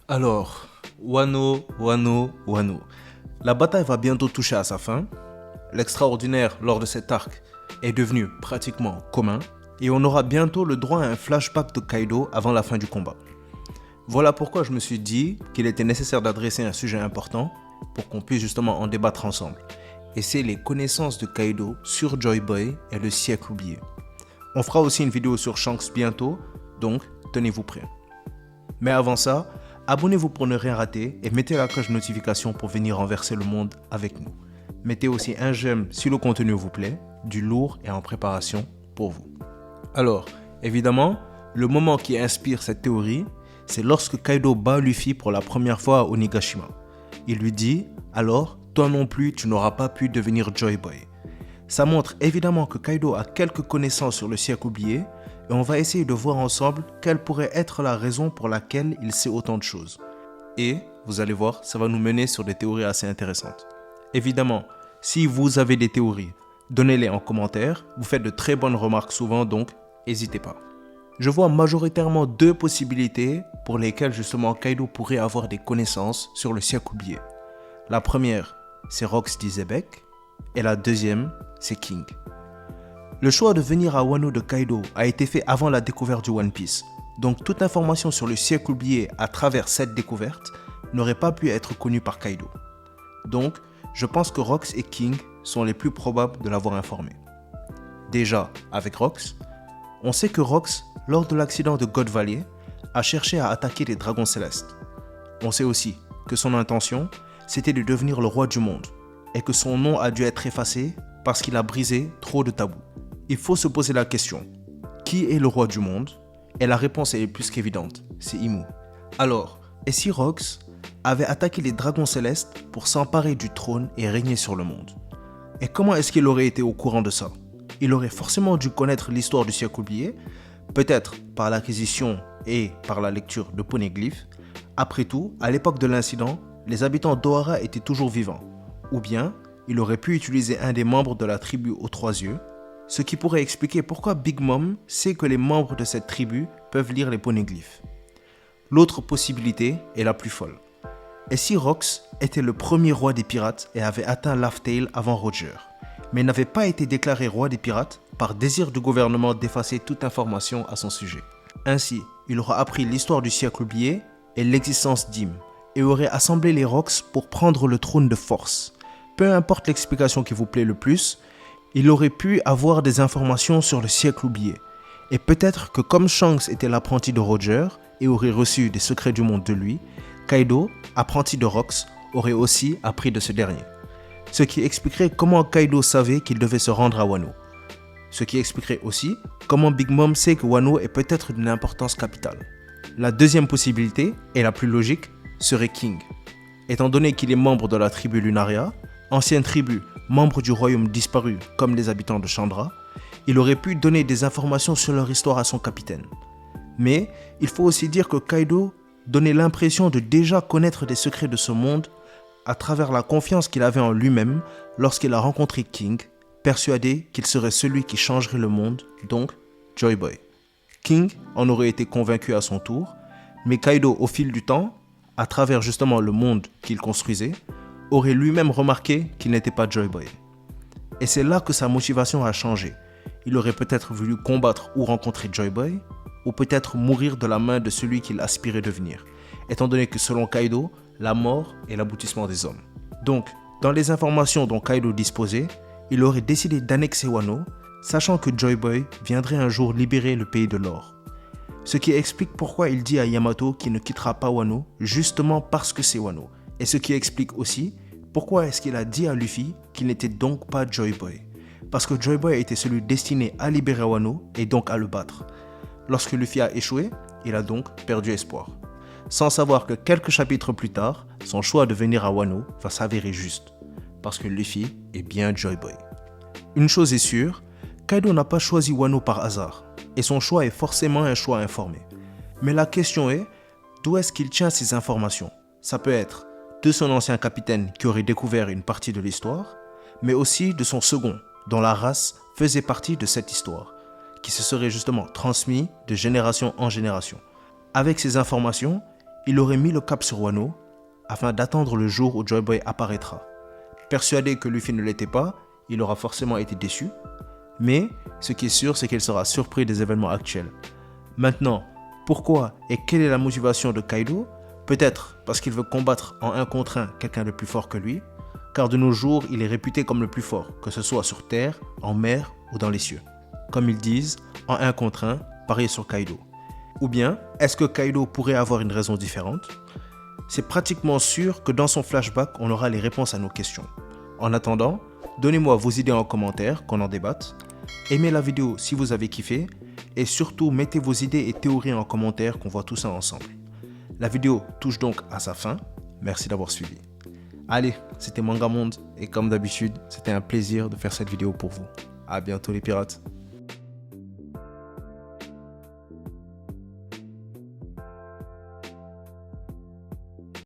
Alors, Wano. La bataille va bientôt toucher à sa fin. L'extraordinaire lors de cet arc est devenu pratiquement commun et on aura bientôt le droit à un flashback de Kaido avant la fin du combat. Voilà pourquoi je me suis dit qu'il était nécessaire d'adresser un sujet important pour qu'on puisse justement en débattre ensemble. Et c'est les connaissances de Kaido sur Joy Boy et le siècle oublié. On fera aussi une vidéo sur Shanks bientôt, donc tenez-vous prêts. Mais avant ça, abonnez-vous pour ne rien rater et mettez la cloche de notification pour venir renverser le monde avec nous. Mettez aussi un j'aime si le contenu vous plaît, du lourd est en préparation pour vous. Alors, évidemment, le moment qui inspire cette théorie, c'est lorsque Kaido bat Luffy pour la première fois à Onigashima. Il lui dit « Alors, toi non plus, tu n'auras pas pu devenir Joy Boy ». Ça montre évidemment que Kaido a quelques connaissances sur le siècle oublié et on va essayer de voir ensemble quelle pourrait être la raison pour laquelle il sait autant de choses. Et, vous allez voir, ça va nous mener sur des théories assez intéressantes. Évidemment, si vous avez des théories, donnez-les en commentaire, vous faites de très bonnes remarques souvent, donc n'hésitez pas. Je vois majoritairement deux possibilités pour lesquelles justement Kaido pourrait avoir des connaissances sur le siècle oublié. La première, c'est Rox d'Izebek, et la deuxième, c'est King. Le choix de venir à Wano de Kaido a été fait avant la découverte du One Piece, donc toute information sur le siècle oublié à travers cette découverte n'aurait pas pu être connue par Kaido. Donc, je pense que Rox et King sont les plus probables de l'avoir informé. Déjà, avec Rox, on sait que Rox, lors de l'accident de God Valley, a cherché à attaquer les dragons célestes. On sait aussi que son intention, c'était de devenir le roi du monde, et que son nom a dû être effacé parce qu'il a brisé trop de tabous. Il faut se poser la question, qui est le roi du monde? Et la réponse est plus qu'évidente, c'est Imu. Alors, et si Rox avait attaqué les dragons célestes pour s'emparer du trône et régner sur le monde? Et comment est-ce qu'il aurait été au courant de ça? Il aurait forcément dû connaître l'histoire du siècle oublié, peut-être par l'acquisition et par la lecture de poneglyphes. Après tout, à l'époque de l'incident, les habitants d'Ohara étaient toujours vivants. Ou bien, il aurait pu utiliser un des membres de la tribu aux trois yeux, ce qui pourrait expliquer pourquoi Big Mom sait que les membres de cette tribu peuvent lire les poneglyphes. L'autre possibilité est la plus folle. Et si Rox était le premier roi des pirates et avait atteint Laugh Tale avant Roger, mais n'avait pas été déclaré roi des pirates par désir du gouvernement d'effacer toute information à son sujet. Ainsi, il aura appris l'histoire du siècle oublié et l'existence d'Im, et aurait assemblé les Rox pour prendre le trône de force. Peu importe l'explication qui vous plaît le plus, il aurait pu avoir des informations sur le siècle oublié. Et peut-être que comme Shanks était l'apprenti de Roger et aurait reçu des secrets du monde de lui, Kaido, apprenti de Rox, aurait aussi appris de ce dernier. Ce qui expliquerait comment Kaido savait qu'il devait se rendre à Wano. Ce qui expliquerait aussi comment Big Mom sait que Wano est peut-être d'une importance capitale. La deuxième possibilité, et la plus logique, serait King. Étant donné qu'il est membre de la tribu Lunaria, ancienne tribu, membre du royaume disparu comme les habitants de Chandra, il aurait pu donner des informations sur leur histoire à son capitaine. Mais il faut aussi dire que Kaido donnait l'impression de déjà connaître des secrets de ce monde à travers la confiance qu'il avait en lui-même lorsqu'il a rencontré King, persuadé qu'il serait celui qui changerait le monde, donc Joy Boy. King en aurait été convaincu à son tour, mais Kaido au fil du temps, à travers justement le monde qu'il construisait, aurait lui-même remarqué qu'il n'était pas Joy Boy. Et c'est là que sa motivation a changé. Il aurait peut-être voulu combattre ou rencontrer Joy Boy, ou peut-être mourir de la main de celui qu'il aspirait devenir, étant donné que selon Kaido, la mort est l'aboutissement des hommes. Donc, dans les informations dont Kaido disposait, il aurait décidé d'annexer Wano, sachant que Joy Boy viendrait un jour libérer le pays de l'or. Ce qui explique pourquoi il dit à Yamato qu'il ne quittera pas Wano, justement parce que c'est Wano. Et ce qui explique aussi pourquoi est-ce qu'il a dit à Luffy qu'il n'était donc pas Joy Boy. Parce que Joy Boy était celui destiné à libérer Wano et donc à le battre. Lorsque Luffy a échoué, il a donc perdu espoir. sans savoir que quelques chapitres plus tard, son choix de venir à Wano va s'avérer juste, parce que Luffy est bien Joy Boy. Une chose est sûre, Kaido n'a pas choisi Wano par hasard, et son choix est forcément un choix informé. Mais la question est, d'où est-ce qu'il tient ces informations? Ça peut être de son ancien capitaine qui aurait découvert une partie de l'histoire, mais aussi de son second, dont la race faisait partie de cette histoire, qui se serait justement transmis de génération en génération. Avec ces informations, il aurait mis le cap sur Wano afin d'attendre le jour où Joy Boy apparaîtra. Persuadé que Luffy ne l'était pas, il aura forcément été déçu, mais ce qui est sûr, c'est qu'il sera surpris des événements actuels. Maintenant, pourquoi et quelle est la motivation de Kaido? Peut-être parce qu'il veut combattre en 1 contre 1 quelqu'un de plus fort que lui, car de nos jours, il est réputé comme le plus fort, que ce soit sur terre, en mer ou dans les cieux. Comme ils disent, en 1 contre 1, pariez sur Kaido. Ou bien, est-ce que Kaido pourrait avoir une raison différente? C'est pratiquement sûr que dans son flashback, on aura les réponses à nos questions. En attendant, donnez-moi vos idées en commentaire, qu'on en débatte. Aimez la vidéo si vous avez kiffé, et surtout mettez vos idées et théories en commentaire, qu'on voit tout ça ensemble. La vidéo touche donc à sa fin. Merci d'avoir suivi. Allez, c'était Manga Monde et comme d'habitude, c'était un plaisir de faire cette vidéo pour vous. À bientôt les pirates.